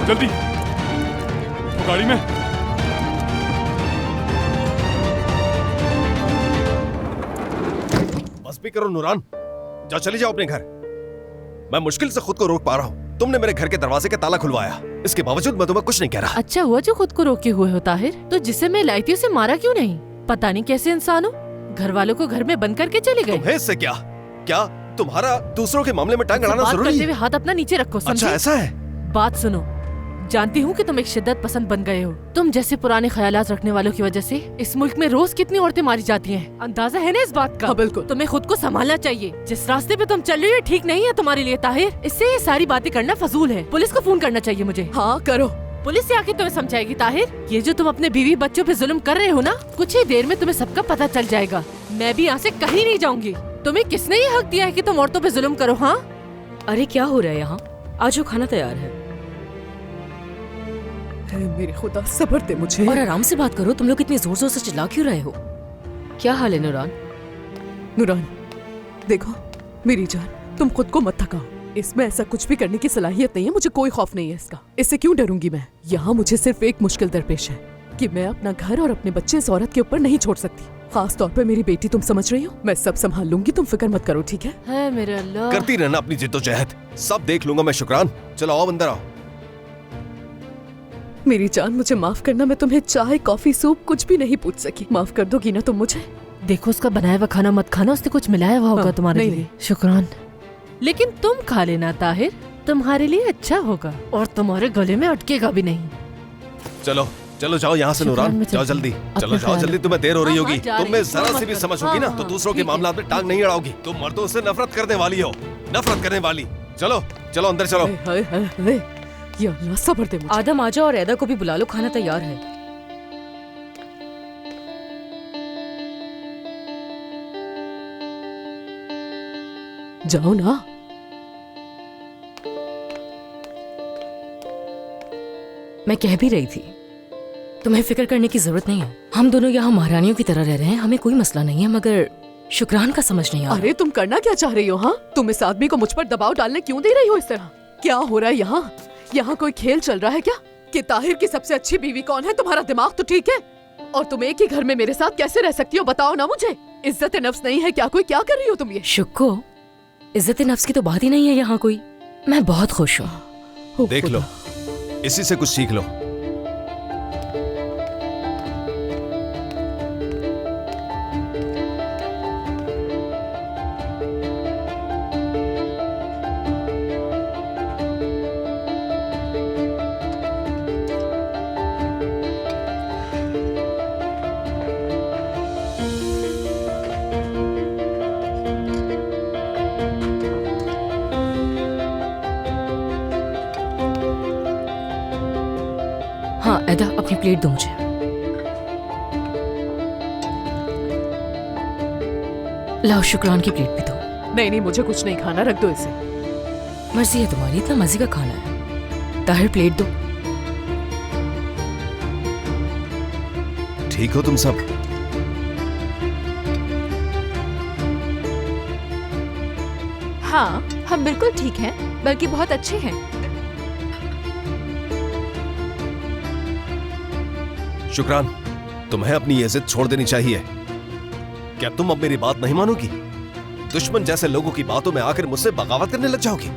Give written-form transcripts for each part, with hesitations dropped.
जल्दी वो गाड़ी में। बस भी करो नूरान, जाओ चली जाओ अपने घर। मैं मुश्किल से खुद को रोक पा रहा हूँ। तुमने मेरे घर के दरवाजे का ताला खुलवाया, इसके बावजूद मैं तुम्हें कुछ नहीं कह रहा। अच्छा हुआ जो खुद को रोके हुए हो ताहिर। तो जिसे मैं लाई थी उसे मारा क्यों नहीं? पता नहीं कैसे इंसान हो, घर वालों को घर में बंद करके चले गए। तुम्हें इससे क्या? क्या तुम्हारा दूसरों के मामले में टांग अड़ाना जरूरी है? हाथ अपना नीचे रखो, समझे? अच्छा ऐसा है? बात सुनो, जानती हूँ कि तुम एक शिद्दत पसंद बन गए हो। तुम जैसे पुराने ख्यालात रखने वालों की वजह से इस मुल्क में रोज कितनी औरतें मारी जाती हैं। अंदाजा है ना इस बात का? बिल्कुल। तुम्हें खुद को संभालना चाहिए। जिस रास्ते पे तुम चल रही हो ठीक नहीं है तुम्हारे लिए ताहिर। इससे ये सारी बातें करना फजूल है। पुलिस को फोन करना चाहिए मुझे। हाँ करो। पुलिस से आके तुम्हें समझाएगी ताहिर। ये जो तुम अपने बीवी बच्चों पे जुल्म कर रहे हो ना, कुछ ही देर में तुम्हें सबका पता चल जाएगा। मैं भी यहाँ से कहीं नहीं जाऊंगी। तुम्हें किसने ये हक दिया है कि तुम औरतों पे जुल्म करो? हाँ अरे क्या हो रहा है यहाँ? आज वो खाना तैयार है। मेरे खुदा सब्र दे मुझे। और आराम से बात करो। तुम लोग इतनी जोर जोर से चिल्ला क्यों रहे हो? क्या हाल है नूरान? नूरान देखो मेरी जान, तुम खुद को मत थकाओ। इसमें ऐसा कुछ भी करने की सलाहियत नहीं है। मुझे कोई खौफ नहीं है इसका। इससे क्यों डरूंगी मैं? यहाँ मुझे सिर्फ एक मुश्किल दरपेश है कि मैं अपना घर और अपने बच्चे इस औरत के ऊपर नहीं छोड़ सकती। खास तौर पे मेरी बेटी। तुम समझ रही हो? मैं सब संभाल लूंगी, तुम फिक्र मत करो, ठीक है? मेरे अल्लाह। करती रहना अपनी जिद्दोजहद, सब देख लूंगा मैं। शुक्रान, चलो आओ अंदर आओ। मेरी जान मुझे माफ करना, मैं तुम्हें चाय कॉफी सूप कुछ भी नहीं पूछ सकी। माफ कर दोगी ना तुम मुझे? देखो उसका बनाया हुआ खाना मत खाना, उसने कुछ मिलाया हुआ होगा तुम्हारे नहीं, लिए। नहीं। शुक्रान, लेकिन तुम खा लेना ताहिर, तुम्हारे लिए अच्छा होगा और तुम्हारे गले में अटकेगा भी नहीं। चलो चलो जाओ यहाँ से नूरान, जाओ जल्दी। चलो जाओ जल्दी, तुम्हें देर हो रही होगी। तुम में जरा सी भी समझ होगी ना तो दूसरों के मामला में टांग नहीं अड़ाओगी। तुम मर्दों से नफरत करने वाली हो, नफरत करने वाली। चलो चलो अंदर चलो। हाय हाय हाय, या अल्लाह सब्र दे मुझे। आदम आजा और ऐदा को भी बुला लो, खाना तैयार है। जाओ ना। मैं कह भी रही थी तुम्हें फिक्र करने की जरूरत नहीं है। हम दोनों यहाँ महारानियों की तरह रह रहे हैं, हमें कोई मसला नहीं है। मगर शुक्रान का समझ नहीं आ रहा। अरे तुम करना क्या चाह रही हो? हाँ, तुम इस आदमी को मुझ पर दबाव डालने क्यों दे रही हो इस तरह? क्या हो रहा है यहाँ? यहाँ कोई खेल चल रहा है क्या? कि ताहिर की सबसे अच्छी बीवी कौन है? तुम्हारा दिमाग तो ठीक है? और तुम एक ही घर में मेरे साथ कैसे रह सकती हो बताओ ना मुझे। इज्जत नफ्स नहीं है क्या कोई? क्या कर रही हो तुम ये? शुक्को, इज्जत नफ्स की तो बात ही नहीं है यहाँ कोई। मैं बहुत खुश हूँ। देख लो, इसी से कुछ सीख लो। हाँ ऐदा, अपनी प्लेट दो मुझे। लाओ शुक्रान की प्लेट भी दो। नहीं नहीं, मुझे कुछ नहीं खाना, रख दो इसे। मर्जी है तुम्हारी, इतना मजे का खाना है। ताहिर प्लेट दो। ठीक हो तुम सब? हाँ हम बिल्कुल ठीक हैं, बल्कि बहुत अच्छे हैं। शुक्रान, तुम्हें अपनी ये जिद छोड़ देनी चाहिए। क्या तुम अब मेरी बात नहीं मानोगी? दुश्मन जैसे लोगों की बातों में आकर मुझसे बगावत करने लग जाओगी?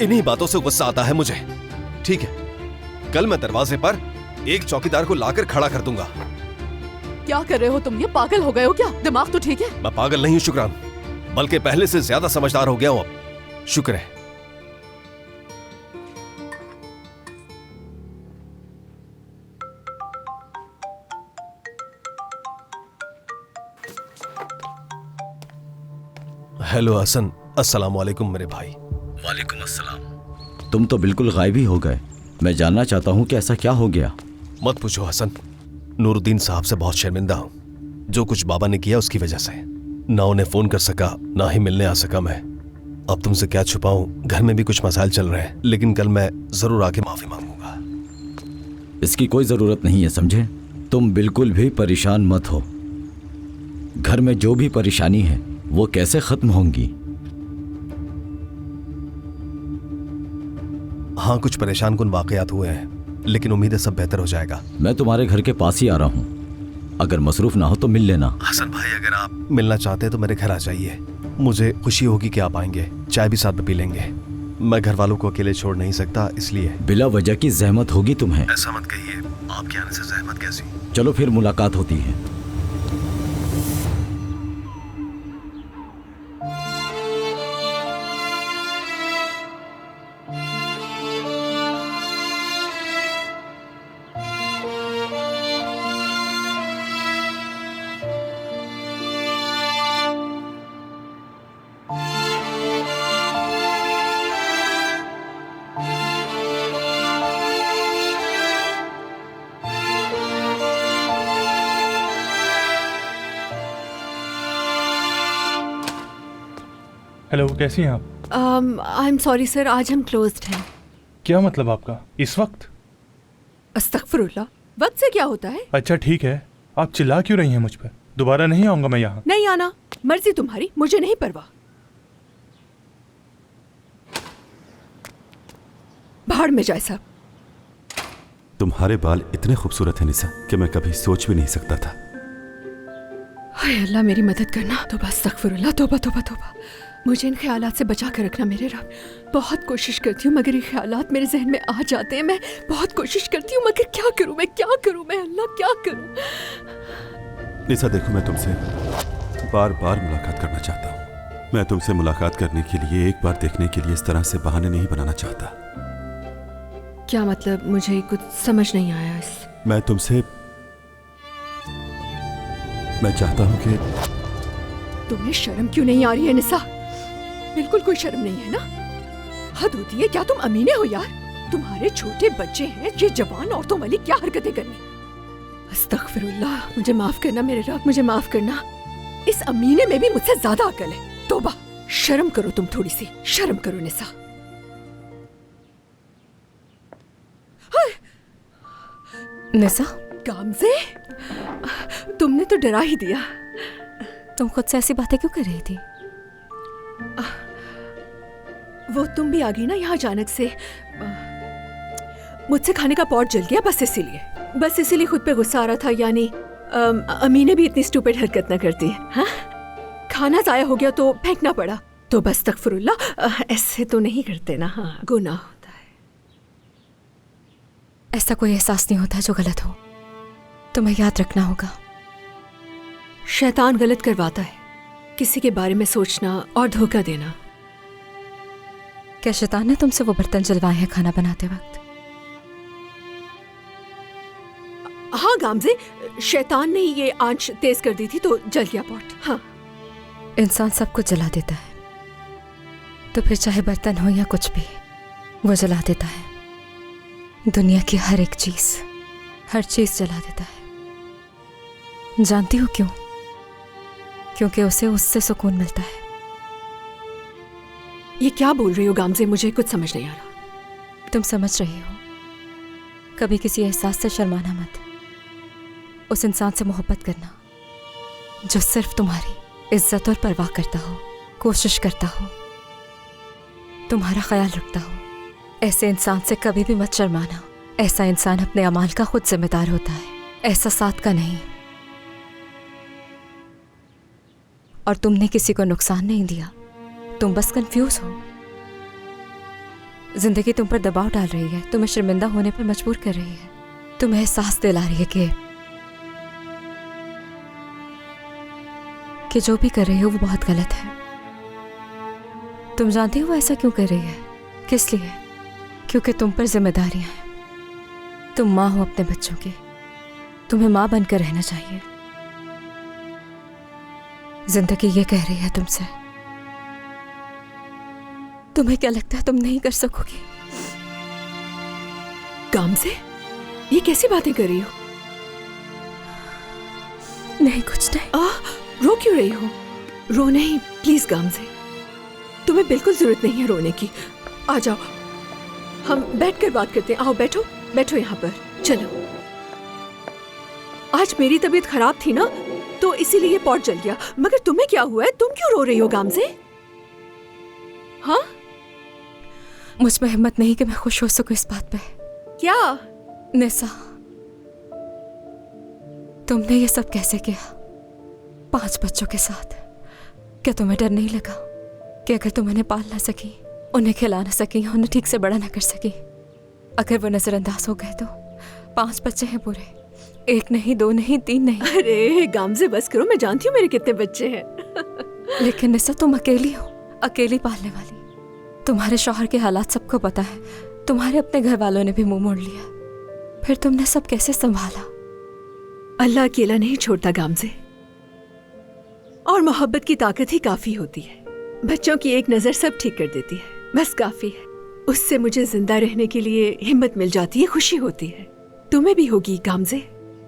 इन्हीं बातों से गुस्सा आता है मुझे। ठीक है, कल मैं दरवाजे पर एक चौकीदार को लाकर खड़ा कर दूंगा। क्या कर रहे हो तुम? ये पागल हो गए हो क्या? दिमाग तो ठीक है? मैं पागल नहीं हूं शुक्रान, बल्कि पहले से ज्यादा समझदार हो गया हूं अब। शुक्र है। हेलो हसन, अस्सलाम वालेकुम मेरे भाई। वालेकुम अस्सलाम। तुम तो बिल्कुल गायब ही हो गए। मैं जानना चाहता हूँ कि ऐसा क्या हो गया। मत पूछो हसन, नूरुद्दीन साहब से बहुत शर्मिंदा हूँ। जो कुछ बाबा ने किया उसकी वजह से। ना उन्हें फोन कर सका, ना ही मिलने आ सका मैं। अब तुमसे क्या छुपाऊं, घर में भी कुछ मसाइल चल रहे हैं, लेकिन कल मैं जरूर आके माफी मांगूंगा। इसकी कोई जरूरत नहीं है, समझे? तुम बिल्कुल भी परेशान मत हो। घर में जो भी परेशानी है वो कैसे खत्म होंगी? हाँ, कुछ परेशान कुन वाकयात हुए हैं, लेकिन उम्मीद है सब बेहतर हो जाएगा। मैं तुम्हारे घर के पास ही आ रहा हूँ, अगर मसरूफ ना हो तो मिल लेना। हसन भाई, अगर आप मिलना चाहते हैं तो मेरे घर आ जाइए। मुझे खुशी होगी कि आप आएंगे, चाय भी साथ में पी लेंगे। मैं घर वालों को अकेले छोड़ नहीं सकता, इसलिए। बिला वजह की जहमत होगी तुम्हें। ऐसा मत कहिए, आपके आने से जहमत कैसी? चलो फिर मुलाकात होती है। हेलो, कैसी हैं आप? आई एम सॉरी सर, आज हम क्लोज्ड हैं। क्या मतलब आपका इस वक्त? अस्तगफिरुल्लाह, वक्त से क्या होता है? अच्छा ठीक है, आप चिल्ला क्यों रही हैं मुझ पर? दोबारा नहीं आऊंगा मैं यहाँ। नहीं आना, मर्जी तुम्हारी, मुझे नहीं परवाह। बाहर में जाए सब। तुम्हारे बाल इतने खूबसूरत हैं निसा कि मैं कभी सोच भी नहीं सकता था। हाय अल्लाह, मेरी मदद करना। तौबा, अस्तगफिरुल्लाह, तौबा तौबा तौबा। मुझे इन ख्यालात से बचा कर रखना मेरे रब। बहुत कोशिश करती हूँ मगर ये ख्यालात मेरे जहन में आ जाते हैं। मैं बहुत कोशिश करती हूँ मगर क्या करूँ मैं, क्या करूँ मैं, अल्लाह क्या करूँ? निसा देखो, मैं तुमसे बार बार मुलाकात करना चाहता हूँ। मैं तुमसे मुलाकात करने के लिए, एक बार देखने के लिए इस तरह से बहाने नहीं बनाना चाहता। क्या मतलब? मुझे कुछ समझ नहीं आया इस। मैं चाहता हूँ कि तुम्हें शर्म क्यों नहीं आ रही है निसा? बिल्कुल कोई शर्म नहीं है ना? हद होती है क्या? तुम अमीने हो यार, तुम्हारे छोटे बच्चे हैं, ये जवान औरतों वाली क्या हरकतें करनी। अस्तगफिरुल्लाह, मुझे माफ करना मेरे रब, मुझे माफ करना। इस अमीने में भी मुझसे ज्यादा अकल है। तौबा, शर्म करो तुम, थोड़ी सी शर्म करो निसा। निसा, गामज़े, तुमने तो डरा ही दिया। तुम खुद से ऐसी बातें क्यों कर रही थी? वो तुम भी आ गई ना यहाँ अचानक से। मुझसे खाने का पॉट जल गया, बस इसीलिए खुद पे गुस्सा आ रहा था। यानी अमीने भी इतनी स्टूपिड हरकत ना करती। हाँ, खाना जाया हो गया तो फेंकना पड़ा। तो बस अस्तगफिरुल्लाह, ऐसे तो नहीं करते ना। हाँ, गुनाह होता है। ऐसा कोई एहसास नहीं होता जो गलत हो, तुम्हें याद रखना होगा। शैतान गलत करवाता है, किसी के बारे में सोचना और धोखा देना। क्या शैतान ने तुमसे वो बर्तन जलवाए हैं खाना बनाते वक्त? हाँ गामज़े, शैतान ने ये आंच तेज कर दी थी तो जल गया पॉट। हाँ, इंसान सब कुछ जला देता है, तो फिर चाहे बर्तन हो या कुछ भी, वो जला देता है। दुनिया की हर एक चीज, हर चीज जला देता है। जानती हो क्यों? क्योंकि उसे उससे सुकून मिलता है। ये क्या बोल रही हो गामज़े? मुझे कुछ समझ नहीं आ रहा। तुम समझ रही हो, कभी किसी एहसास से शर्माना मत। उस इंसान से मोहब्बत करना जो सिर्फ तुम्हारी इज्जत और परवाह करता हो, कोशिश करता हो, तुम्हारा ख्याल रखता हो। ऐसे इंसान से कभी भी मत शर्माना। ऐसा इंसान अपने अमाल का खुद जिम्मेदार होता है, एहसासात का नहीं। और तुमने किसी को नुकसान नहीं दिया, तुम बस कंफ्यूज हो। जिंदगी तुम पर दबाव डाल रही है, तुम्हें शर्मिंदा होने पर मजबूर कर रही है, तुम्हें एहसास दिला रही है कि जो भी कर रही हो वो बहुत गलत है। तुम जानती हो वो ऐसा क्यों कर रही है, किस लिए? क्योंकि तुम पर जिम्मेदारियां हैं। तुम माँ हो अपने बच्चों की, तुम्हें माँ बनकर रहना चाहिए। जिंदगी ये कह रही है तुमसे। तुम्हें क्या लगता है तुम नहीं कर सकोगी? गामज़े, ये कैसी बातें कर रही हो? नहीं, कुछ नहीं। रो क्यों रही हो? रो नहीं प्लीज गामज़े, तुम्हें बिल्कुल जरूरत नहीं है रोने की। आ जाओ, हम बैठकर बात करते हैं। आओ बैठो, बैठो यहाँ पर। चलो, आज मेरी तबीयत खराब थी ना, तो इसीलिए ये पॉट जल गया। मगर तुम्हें क्या हुआ है? तुम क्यों रो रही हो गामज़े? हाँ, मुझ में हिम्मत नहीं कि मैं खुश हो सकूं इस बात पे। क्या? निसा, तुमने ये सब कैसे किया 5 बच्चों के साथ? क्या तुम्हें डर नहीं लगा कि अगर तुम उन्हें पाल ना सकी, उन्हें खिला ना सकी, उन्हें ठीक से बड़ा ना कर सकी, अगर वो नजरअंदाज हो गए तो 5 बच्चे हैं पूरे, 1 नहीं, 2 नहीं, 3 नहीं। अरे गामजे बस करो, मैं जानती हूँ मेरे कितने बच्चे हैं। लेकिन निसा, तुम अकेली हो, अकेली पालने वाली। तुम्हारे शौहर के हालात सबको पता है, तुम्हारे अपने घर वालों ने भी मुंह मोड़ लिया, फिर तुमने सब कैसे संभाला? अल्लाह अकेला नहीं छोड़ता गामजे, और मोहब्बत की ताकत ही काफी होती है। बच्चों की एक नजर सब ठीक कर देती है, बस काफी है। उससे मुझे जिंदा रहने के लिए हिम्मत मिल जाती है, खुशी होती है। तुम्हें भी होगी गामजे,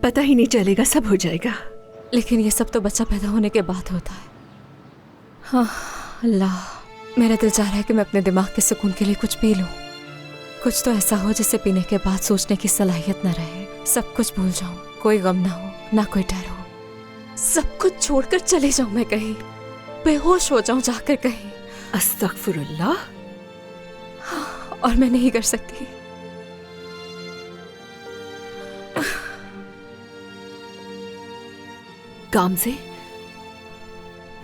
पता ही नहीं चलेगा, सब हो जाएगा। लेकिन ये सब तो बच्चा पैदा होने के बाद होता है। हाँ अल्लाह, मेरा दिल चाह रहा है कि मैं अपने दिमाग के सुकून के लिए कुछ पी लूं, कुछ तो ऐसा हो जिसे पीने के बाद सोचने की सलाहियत न रहे, सब कुछ भूल जाऊं, कोई गम ना हो, ना कोई डर हो, सब कुछ छोड़कर चले जाऊं मैं कहीं, बेहोश हो जाऊं जाकर कहीं। अस्तगफिरुल्लाह। हाँ, और मैं नहीं कर सकती। गामजे,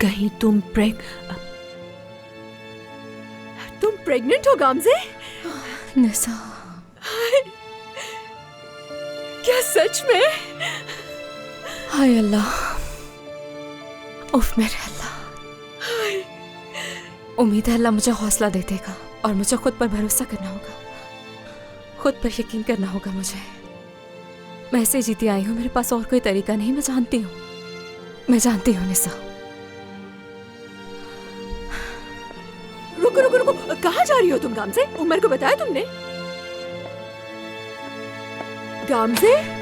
कहीं तुम प्रेग्नेंट हो गामजे? निसा, क्या सच में? हाय अल्लाह, उफ मेरे अल्लाह। उम्मीद है अल्लाह मुझे हौसला दे देगा और मुझे खुद पर भरोसा करना होगा, खुद पर यकीन करना होगा मुझे। मैं ऐसे जीती आई हूँ, मेरे पास और कोई तरीका नहीं, मैं जानती हूँ, मैं जानती हूँ निसा। रुको रुको रुको, कहाँ जा रही हो तुम गामजे? उमर को बताया तुमने? गामजे,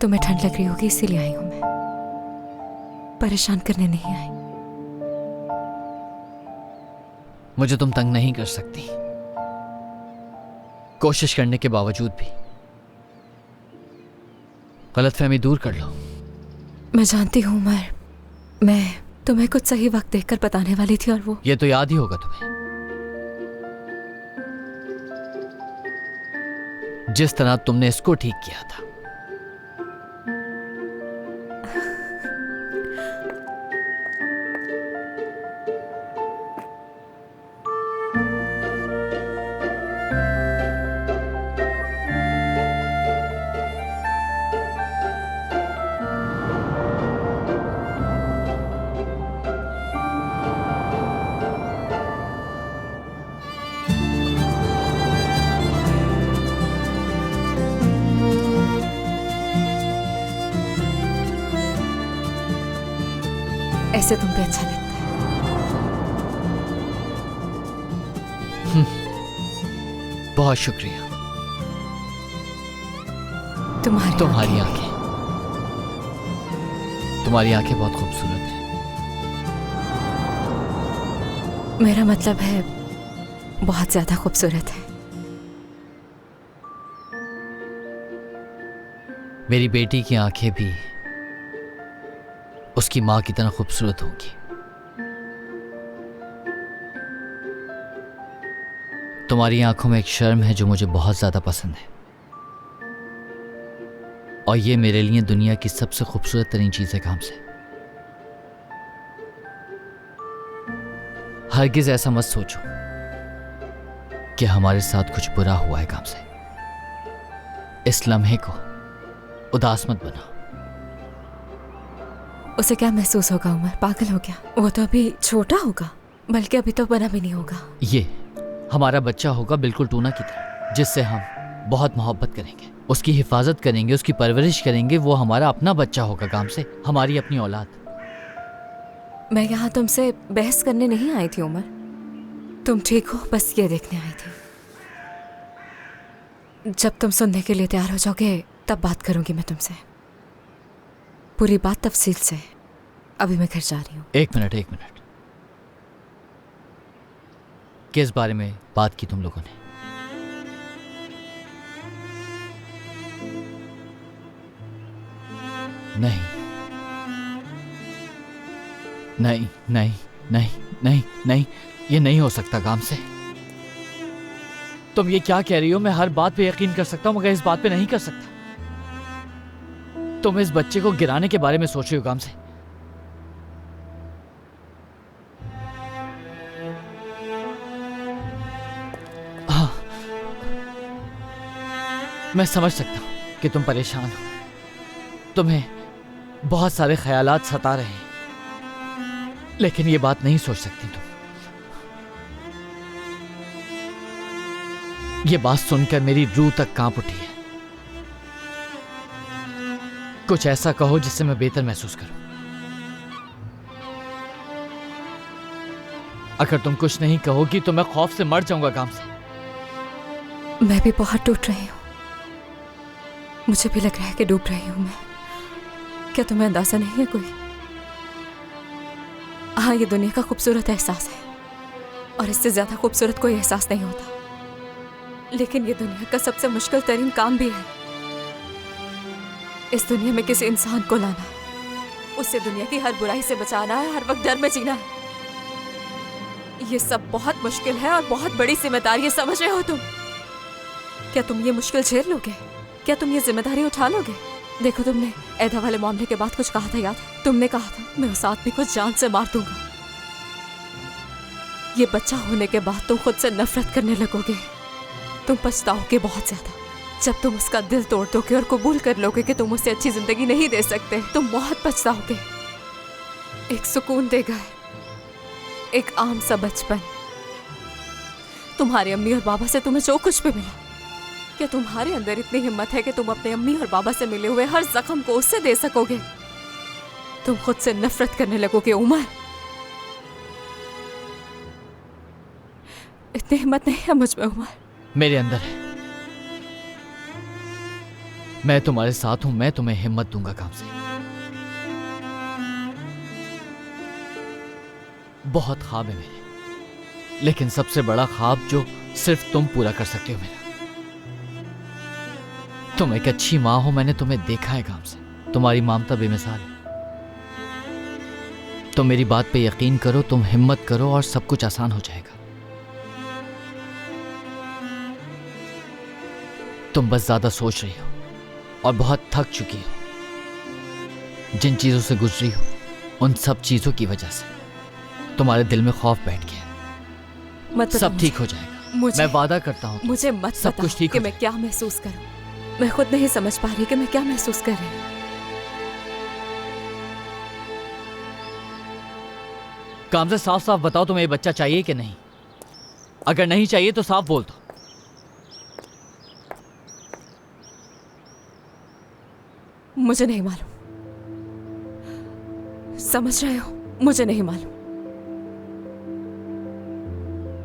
तुम्हें ठंड लग रही होगी इसीलिए आई हूं मैं, परेशान करने नहीं आई। मुझे तुम तंग नहीं कर सकती, कोशिश करने के बावजूद भी। गलतफहमी दूर कर लो। मैं जानती हूँ उमर, मैं तुम्हें कुछ सही वक्त देखकर बताने वाली थी और वो ये तो याद ही होगा तुम्हें, जिस तरह तुमने इसको ठीक किया था। ऐसे तुम पे अच्छा लगता है। बहुत शुक्रिया। तुम्हारी आंखें बहुत खूबसूरत हैं। मेरा मतलब है बहुत ज्यादा खूबसूरत है। मेरी बेटी की आंखें भी उसकी मां की तरह खूबसूरत होगी। तुम्हारी आंखों में एक शर्म है जो मुझे बहुत ज्यादा पसंद है, और ये मेरे लिए दुनिया की सबसे खूबसूरत तरीन चीज है काम से। हरगिज ऐसा मत सोचो कि हमारे साथ कुछ बुरा हुआ है काम से। इस लम्हे को उदास मत बनाओ। उसे क्या महसूस होगा उमर? पागल हो गया? वो तो अभी छोटा होगा, बल्कि अभी तो बना भी नहीं होगा। ये हमारा बच्चा होगा बिल्कुल टूना की तरह, जिससे हम बहुत मोहब्बत करेंगे, उसकी हिफाजत करेंगे, उसकी परवरिश करेंगे। वो हमारा अपना बच्चा होगा काम से, हमारी अपनी औलाद। मैं यहाँ तुमसे बहस करने नहीं आई थी उमर। तुम ठीक हो, बस ये देखने आई थी। जब तुम सुनने के लिए तैयार हो जाओगे तब बात करूंगी मैं तुमसे, पूरी बात तफसील से। अभी मैं घर जा रही हूँ। एक मिनट। किस बारे में बात की तुम लोगों ने? नहीं, ये नहीं हो सकता काम से। तुम ये क्या कह रही हो? मैं हर बात पे यकीन कर सकता हूं मगर इस बात पे नहीं कर सकता। तुम इस बच्चे को गिराने के बारे में सोच रही हो काम से? हाँ, मैं समझ सकता हूं कि तुम परेशान हो, तुम्हें बहुत सारे ख्यालात सता रहे हैं, लेकिन ये बात नहीं सोच सकती तुम। ये बात सुनकर मेरी रूह तक कांप उठी है। कुछ ऐसा कहो जिससे मैं बेहतर महसूस करूं। अगर तुम कुछ नहीं कहोगी तो मैं खौफ से मर जाऊंगा काम से। मैं भी बहुत टूट रही हूँ, मुझे भी लग रहा है कि डूब रही हूँ मैं। क्या तुम्हें अंदाजा नहीं है कोई? हाँ, ये दुनिया का खूबसूरत एहसास है और इससे ज्यादा खूबसूरत कोई एहसास नहीं होता, लेकिन ये दुनिया का सबसे मुश्किल तरीन काम भी है। इस दुनिया में किसी इंसान को लाना, उससे दुनिया की हर बुराई से बचाना है, हर वक्त डर में जीना है। ये सब बहुत मुश्किल है और बहुत बड़ी जिम्मेदारी है, समझ रहे हो तुम? क्या तुम ये मुश्किल झेल लोगे? क्या तुम ये जिम्मेदारी उठा लोगे? देखो, तुमने ऐधा वाले मामले के बाद कुछ कहा था, याद है? तुमने कहा था मैं उस आदमी को जान से मार दूंगा। ये बच्चा होने के बाद तुम खुद से नफरत करने लगोगे। तुम पछताओगे बहुत ज्यादा जब तुम उसका दिल तोड़ दोगे और कबूल कर लोगे कि तुम उसे अच्छी जिंदगी नहीं दे सकते। तुम बहुत पछताओगे। एक सुकून देगा, एक आम सा बचपन, तुम्हारी अम्मी और बाबा से तुम्हें जो कुछ भी मिला। क्या तुम्हारे अंदर इतनी हिम्मत है कि तुम अपने अम्मी और बाबा से मिले हुए हर जख्म को उससे दे सकोगे? तुम खुद से नफरत करने लगोगे उमर। इतनी हिम्मत नहीं है मुझ में उमर। मेरे अंदर है। मैं तुम्हारे साथ हूं, मैं तुम्हें हिम्मत दूंगा काम से। बहुत ख्वाब है मेरे, लेकिन सबसे बड़ा ख्वाब जो सिर्फ तुम पूरा कर सकते हो मेरा। तुम एक अच्छी माँ हो, मैंने तुम्हें देखा है काम से। तुम्हारी ममता बेमिसाल है। तुम मेरी बात पे यकीन करो, तुम हिम्मत करो और सब कुछ आसान हो जाएगा। तुम बस ज्यादा सोच रही हो और बहुत थक चुकी हो। जिन चीजों से गुजरी हो उन सब चीजों की वजह से तुम्हारे दिल में खौफ बैठ गया। मत सब ठीक हो जाएगा, मैं वादा करता हूं। मुझे मत सब बताओ कुछ ठीक कि हो मैं क्या महसूस करूं। मैं खुद नहीं समझ पा रही कि मैं क्या महसूस कर रही हूं। काम से साफ साफ बताओ, तुम्हें ये बच्चा चाहिए कि नहीं? अगर नहीं चाहिए तो साफ बोल दो। मुझे नहीं मालूम, समझ रहे हो? मुझे नहीं मालूम।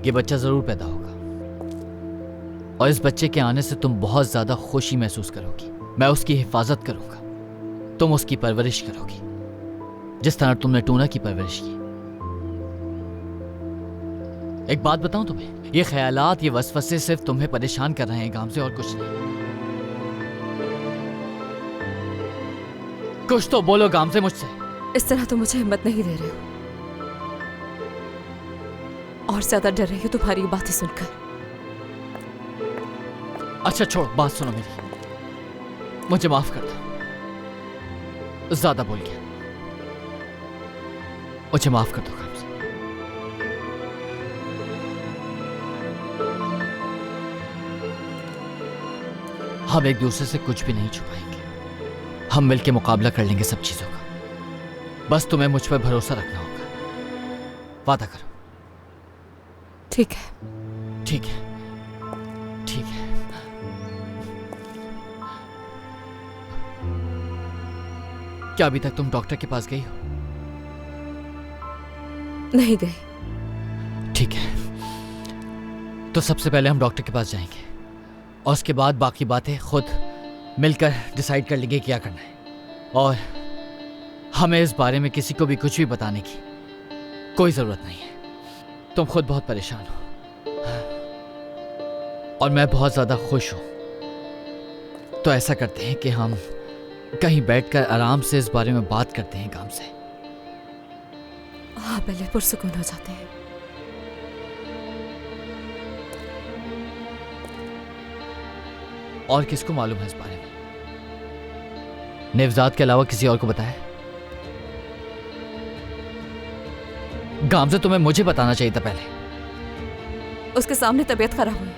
ये बच्चा जरूर पैदा होगा और इस बच्चे के आने से तुम बहुत ज्यादा खुशी महसूस करोगी। मैं उसकी हिफाजत करूंगा, तुम उसकी परवरिश करोगी जिस तरह तुमने टूना की परवरिश की। एक बात बताऊं तुम्हें, ये ख्यालात, ये वसवसे सिर्फ तुम्हें परेशान कर रहे हैं काम से, और कुछ नहीं। कुछ तो बोलो काम से मुझसे। इस तरह तो मुझे हिम्मत नहीं दे रहे हो और ज्यादा डर रही हो तुम्हारी बातें सुनकर। अच्छा छोड़, बात सुनो मेरी, मुझे माफ कर दो, ज्यादा बोल गया, मुझे माफ कर दो काम से। हम एक दूसरे से कुछ भी नहीं छुपाएंगे, हम मिलकर मुकाबला कर लेंगे सब चीजों का। बस तुम्हें मुझ पर भरोसा रखना होगा, वादा करो। ठीक है, ठीक है, ठीक है, क्या अभी तक तुम डॉक्टर के पास गई हो? नहीं गई। ठीक है, तो सबसे पहले हम डॉक्टर के पास जाएंगे और उसके बाद बाकी बातें खुद मिलकर डिसाइड कर लेंगे क्या करना है। और हमें इस बारे में किसी को भी कुछ भी बताने की कोई जरूरत नहीं है। तुम खुद बहुत परेशान हो और मैं बहुत ज्यादा खुश हूं। तो ऐसा करते हैं कि हम कहीं बैठकर आराम से इस बारे में बात करते हैं काम से। हाँ, पहले पुरसुकून हो जाते हैं। और किसको मालूम है इस बारे में? नेवजाद के अलावा किसी और को बताया? गामज़ा, तुम्हें मुझे बताना चाहिए था पहले। उसके सामने तबीयत खराब हुई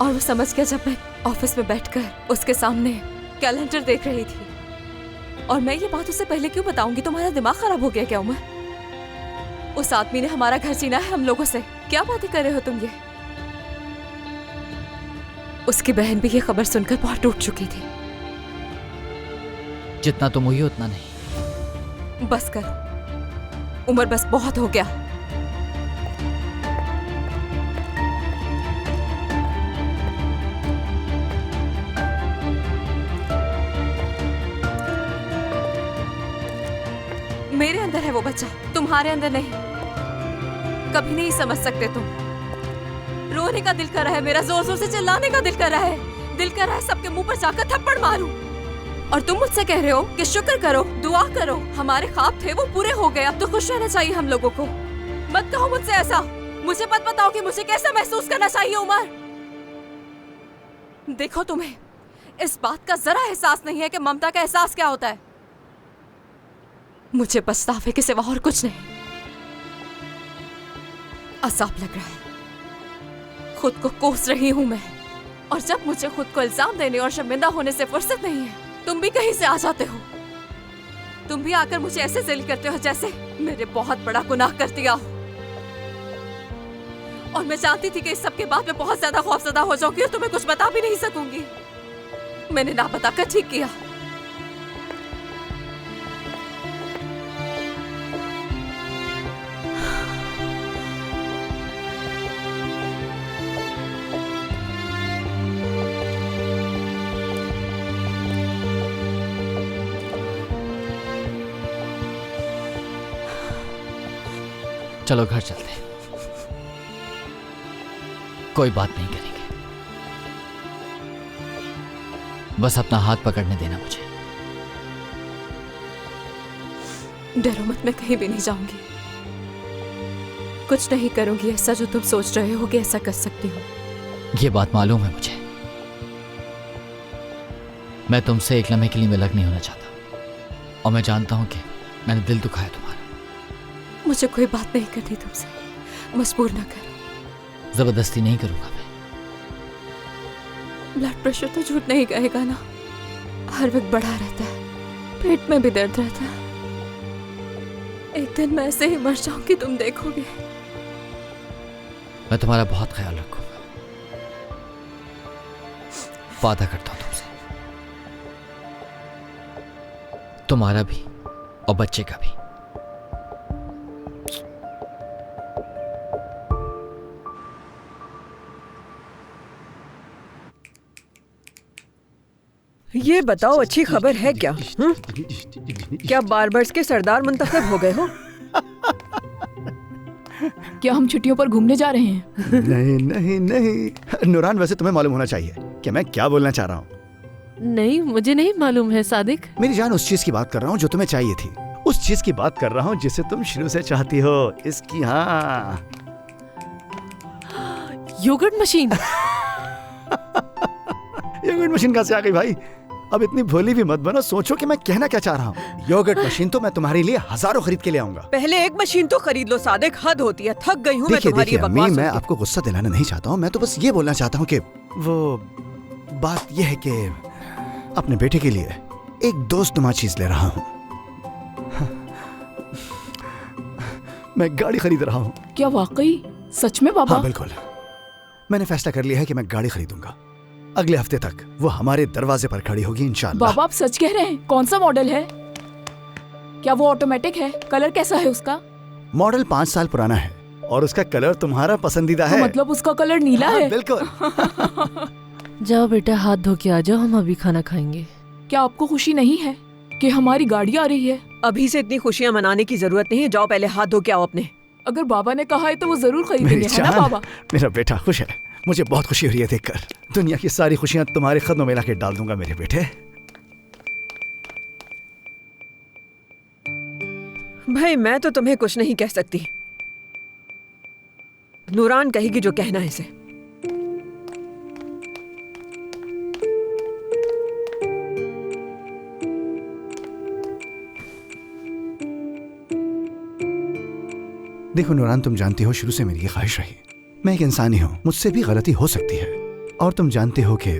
और वो समझ गया जब मैं ऑफिस में बैठकर उसके सामने कैलेंडर देख रही थी। और मैं ये बात उसे पहले क्यों बताऊंगी? तुम्हारा दिमाग खराब हो गया क्या उमर? उस आदमी ने हमारा घर छीना है हम लोगों से। क्या बातें कर रहे हो तुम ये? उसकी बहन भी ये खबर सुनकर बहुत टूट चुकी थी। जितना तुम हुई उतना नहीं। बस कर उमर, बस बहुत हो गया। मेरे अंदर है वो बच्चा, तुम्हारे अंदर नहीं। कभी नहीं समझ सकते तुम। रोने का दिल कर रहा है मेरा, जोर जोर से चिल्लाने का दिल कर रहा है। दिल कर रहा है सबके मुंह पर जाकर थप्पड़ मारूं। और तुम मुझसे कह रहे हो कि शुक्र करो, दुआ करो, हमारे ख्वाब थे वो पूरे हो गए। अब तो खुश रहना चाहिए हम लोगों को। मत कहो मुझसे ऐसा। मुझे मत बताओ कि मुझे कैसा महसूस करना चाहिए उमर। देखो, तुम्हें इस बात का जरा एहसास नहीं है कि ममता का एहसास क्या होता है। मुझे पछतावे के सिवा और कुछ नहीं। असाब लग रहा है, खुद को कोस रही हूं मैं। और जब मुझे खुद को इल्जाम देने और शर्मिंदा होने से फुर्सत नहीं है, तुम भी कहीं से आ जाते हो। तुम भी आकर मुझे ऐसे ज़लील करते हो जैसे मेरे बहुत बड़ा गुनाह कर दिया हो। और मैं जानती थी कि इस सब के बाद मैं बहुत ज्यादा खौफजदा हो जाऊंगी और तुम्हें कुछ बता भी नहीं सकूंगी। मैंने ना बताकर ठीक किया। चलो घर चलते हैं, कोई बात नहीं करेंगे। बस अपना हाथ पकड़ने देना मुझे। डरो मत, मैं कहीं भी नहीं जाऊंगी। कुछ नहीं करूंगी ऐसा जो तुम सोच रहे हो कि ऐसा कर सकती हो। ये बात मालूम है मुझे। मैं तुमसे एक लम्हे के लिए अलग नहीं होना चाहता और मैं जानता हूं कि मैंने दिल दुखाया तुम्हारा। मुझे कोई बात नहीं करनी तुमसे, मजबूर ना करो। जबरदस्ती नहीं करूंगा मैं। ब्लड प्रेशर तो झूठ नहीं कहेगा ना, हर वक्त बढ़ा रहता है, पेट में भी दर्द रहता है। एक दिन मैं ऐसे ही मर जाऊंगी, तुम देखोगे। मैं तुम्हारा बहुत ख्याल रखूंगा, वादा करता हूं तुमसे। तुम्हारा भी और बच्चे का भी। ये बताओ, अच्छी खबर है क्या? क्या बार्बर्स के सरदार मुंतखब हो गए हो? क्या हम छुट्टियों पर घूमने जा रहे हैं? नहीं नहीं नहीं नूरान, वैसे तुम्हें मालूम होना चाहिए कि मैं क्या बोलना चाह रहा हूँ। नहीं, मुझे नहीं मालूम है सादिक। मेरी जान, उस चीज की बात कर रहा हूँ जो तुम्हें चाहिए थी। उस चीज की बात कर रहा हूँ जिसे तुम शुरू से चाहती हो। इसकी, हाँ, योगर्ट मशीन। योगर्ट मशीन कहाँ से आ गई भाई? अब इतनी भोली भी मत बनो, सोचो कि मैं कहना क्या चाह रहा हूँ। योगर्ट मशीन तो मैं तुम्हारे लिए हजारों खरीद के ले आऊंगा। पहले एक मशीन तो खरीद लो सादिक, हद होती है, थक गई हूँ मैं तुम्हारी ये अम्मी, बकवास मैं सुन के। आपको गुस्सा दिलाना नहीं चाहता हूँ। मैं तो बस ये बोलना चाहता हूँ कि वो बात यह है कि अपने बेटे के लिए एक दोस्तनुमा चीज ले रहा हूँ। मैं गाड़ी खरीद रहा हूँ। क्या वाकई? सच में बाबा? हाँ बिल्कुल, मैंने फैसला कर लिया है कि मैं गाड़ी खरीदूंगा। अगले हफ्ते तक वो हमारे दरवाजे पर खड़ी होगी इंशाल्लाह। बाबा आप सच कह रहे हैं? कौन सा मॉडल है? क्या वो ऑटोमेटिक है? कलर कैसा है उसका? मॉडल 5 साल पुराना है और उसका कलर तुम्हारा पसंदीदा है। तो मतलब उसका कलर नीला हाँ, है? बिल्कुल। जाओ बेटा, हाथ धो के आ जाओ, हम अभी खाना खाएंगे। क्या आपको खुशी नहीं है कि हमारी गाड़ी आ रही है? अभी से इतनी खुशियां मनाने की जरूरत नहीं है, जाओ पहले हाथ धो के आओ अपने। अगर बाबा ने कहा है तो वो जरूर मेरी खरीदेंगे, है ना जान, बाबा? मेरा बेटा खुश है। मुझे बहुत खुशी हो रही है देखकर। दुनिया की सारी खुशियां तुम्हारे कदमों में लाके डाल दूंगा मेरे बेटे। भाई मैं तो तुम्हें कुछ नहीं कह सकती, नूरान कहेगी जो कहना है इसे। देखो नूरान, तुम जानती हो शुरू से मेरी ये ख्वाहिश रही। मैं एक इंसान ही हूँ, मुझसे भी गलती हो सकती है और तुम जानते हो कि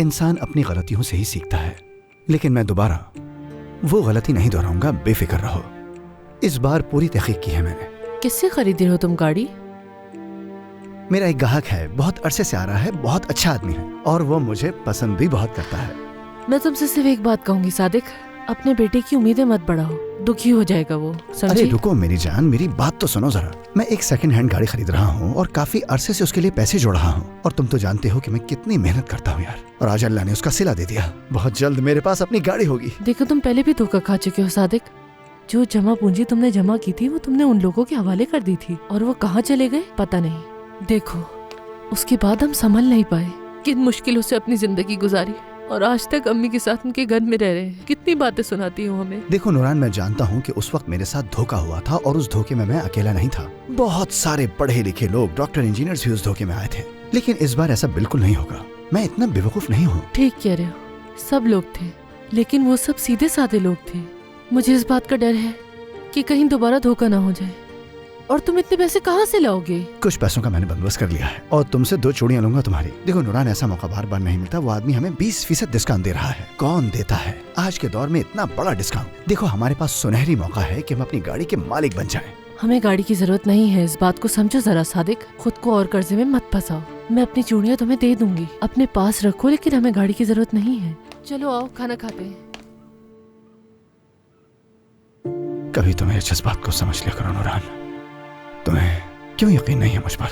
इंसान अपनी गलतियों से ही सीखता है। लेकिन मैं दोबारा वो गलती नहीं दोहराऊंगा, बेफिक्र रहो। इस बार पूरी तहकीक की है मैंने। किससे खरीदी हो तुम गाड़ी? मेरा एक ग्राहक है, बहुत अरसे से आ रहा है, बहुत अच्छा आदमी है और वो मुझे पसंद भी बहुत करता है। मैं तुमसे सिर्फ एक बात कहूंगी सादिक, अपने बेटे की उम्मीदें मत बढ़ाओ, दुखी हो जाएगा वो, अरे समझी? रुको मेरी जान, मेरी बात तो सुनो जरा। मैं एक सेकंड हैंड गाड़ी खरीद रहा हूँ और काफी अरसे से उसके लिए पैसे जोड़ रहा हूँ और तुम तो जानते हो कि मैं कितनी मेहनत करता हूँ यार। और आज अल्लाह ने उसका सिला दे दिया। बहुत जल्द मेरे पास अपनी गाड़ी होगी। देखो तुम पहले भी धोखा खा चुके हो सादिक। जो जमा पूंजी तुमने जमा की थी वो तुमने उन लोगों के हवाले कर दी थी और वो कहाँ चले गए पता नहीं। देखो उसके बाद हम संभल नहीं पाए, किन मुश्किलों से अपनी जिंदगी गुजारी और आज तक अम्मी के साथ उनके घर में रह रहे हैं। कितनी बातें सुनाती हो हमें। देखो नूरान, मैं जानता हूँ कि उस वक्त मेरे साथ धोखा हुआ था और उस धोखे में मैं अकेला नहीं था। बहुत सारे पढ़े लिखे लोग, डॉक्टर, इंजीनियर्स भी उस धोखे में आए थे। लेकिन इस बार ऐसा बिल्कुल नहीं होगा। मैं इतना बेवकूफ नहीं हूँ। ठीक कह रहे हो, सब लोग थे लेकिन वो सब सीधे साधे लोग थे। मुझे इस बात का डर है कि कहीं दोबारा धोखा ना हो जाए। और तुम इतने पैसे कहाँ से लाओगे? कुछ पैसों का मैंने बंदोबस्त कर लिया है और तुमसे 2 चूड़ियां लूंगा तुम्हारी। देखो नूरान, ऐसा मौका बार बार नहीं मिलता। वो आदमी हमें 20% डिस्काउंट दे रहा है। कौन देता है आज के दौर में इतना बड़ा डिस्काउंट? देखो हमारे पास सुनहरी मौका है कि हम अपनी गाड़ी के मालिक बन जाएं। हमें गाड़ी की जरूरत नहीं है, इस बात को समझो जरा सादिक। खुद को और कर्जे में मत फंसाओ। मैं अपनी चूड़ियां तुम्हें दे दूंगी, अपने पास रखो, लेकिन हमें गाड़ी की जरूरत नहीं है। चलो आओ खाना खाते हैं। कभी तो मेरे जज्बात को समझ लिया करो नूरान। तुम्हें क्यों यकीन नहीं है मुझ पर?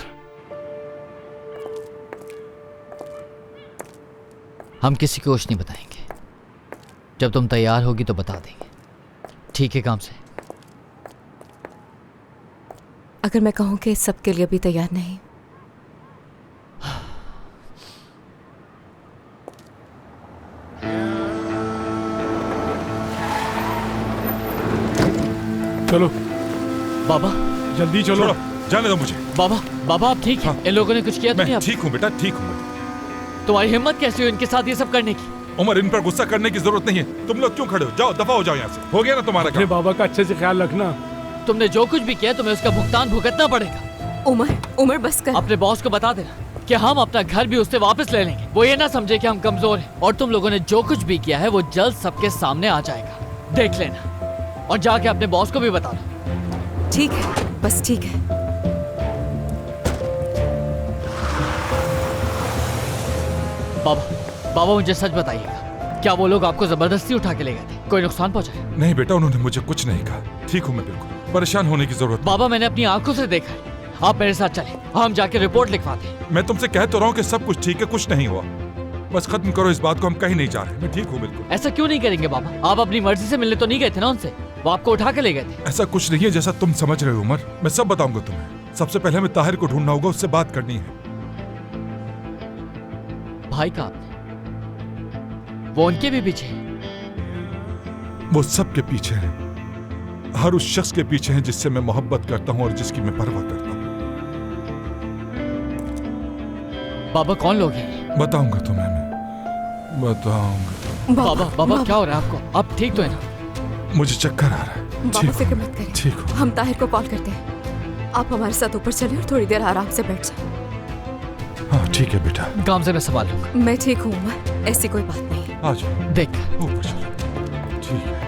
हम किसी को कुछ नहीं बताएंगे। जब तुम तैयार होगी तो बता देंगे, ठीक है? काम से अगर मैं कहूँ कि इस सब के लिए अभी तैयार नहीं। चलो बाबा जल्दी चलो। छोड़ो, जाने दो मुझे। बाबा आप ठीक हैं? इन लोगों ने कुछ किया तो नहीं? मैं आप ठीक हूँ बेटा, ठीक हूँ मैं। तुम्हारी हिम्मत कैसी हुई इनके साथ ये सब करने की? उमर, इन पर गुस्सा करने की जरूरत नहीं है। तुम लोग क्यों खड़े हो? जाओ, दफा हो जाओ यहाँ से। हो गया ना तुम्हारा काम। बाबा का अच्छे से ख्याल रखना। तुमने जो कुछ भी किया तुम्हें उसका भुगतान भुगतना पड़ेगा। उमर बस कर। अपने बॉस को बता देना कि हम अपना घर भी उससे वापस ले लेंगे। वो ये ना समझे कि हम कमजोर हैं। और तुम लोगों ने जो कुछ भी किया है वो जल्द सबके सामने आ जाएगा, देख लेना। और जाके अपने बॉस को भी बता दो। ठीक है, बस ठीक है। बाबा मुझे सच बताइएगा, क्या वो लोग आपको जबरदस्ती उठा के ले गए थे? कोई नुकसान पहुंचाया? नहीं बेटा, उन्होंने मुझे कुछ नहीं कहा। ठीक हूँ मैं, बिल्कुल परेशान होने की जरूरत। बाबा मैंने अपनी आंखों से देखा है। आप मेरे साथ चलें, हम जाके रिपोर्ट लिखवाते हैं। मैं तुमसे कह तो रहा हूँ कि सब कुछ ठीक है, कुछ नहीं हुआ। बस खत्म करो इस बात को, हम कहीं नहीं जा रहे। मैं ठीक हूँ बिल्कुल। ऐसा क्यों नहीं करेंगे बाबा? आप अपनी मर्जी से मिलने तो नहीं गए थे ना उनसे? वो आपको उठा के ले गए थे। ऐसा कुछ नहीं है जैसा तुम समझ रहे हो उमर। मैं सब बताऊंगा तुम्हें। सबसे पहले हमें ताहिर को ढूंढना होगा, उससे बात करनी है। भाई का आपने? वो उनके भी पीछे है? वो सबके पीछे हैं। हर उस शख्स के पीछे हैं जिससे मैं मोहब्बत करता हूँ और जिसकी मैं परवाह करता हूँ। बाबा कौन लोग हैं? बताऊंगा तुम्हें, मैं बताऊंगा। बाबा क्या हो रहा है आपको? आप ठीक तो है ना? मुझे चक्कर आ रहा है। बाबा फिक्र मत करें, ठीक हो। हम ताहिर को कॉल करते हैं। आप हमारे साथ ऊपर चलिए और थोड़ी देर आराम से बैठ जाए। हाँ ठीक है बेटा। काम से मैं संभाल लूंगा। मैं ठीक हूँ, ऐसी कोई बात नहीं। आ जाओ, देख ऊपर चलो। ठीक है।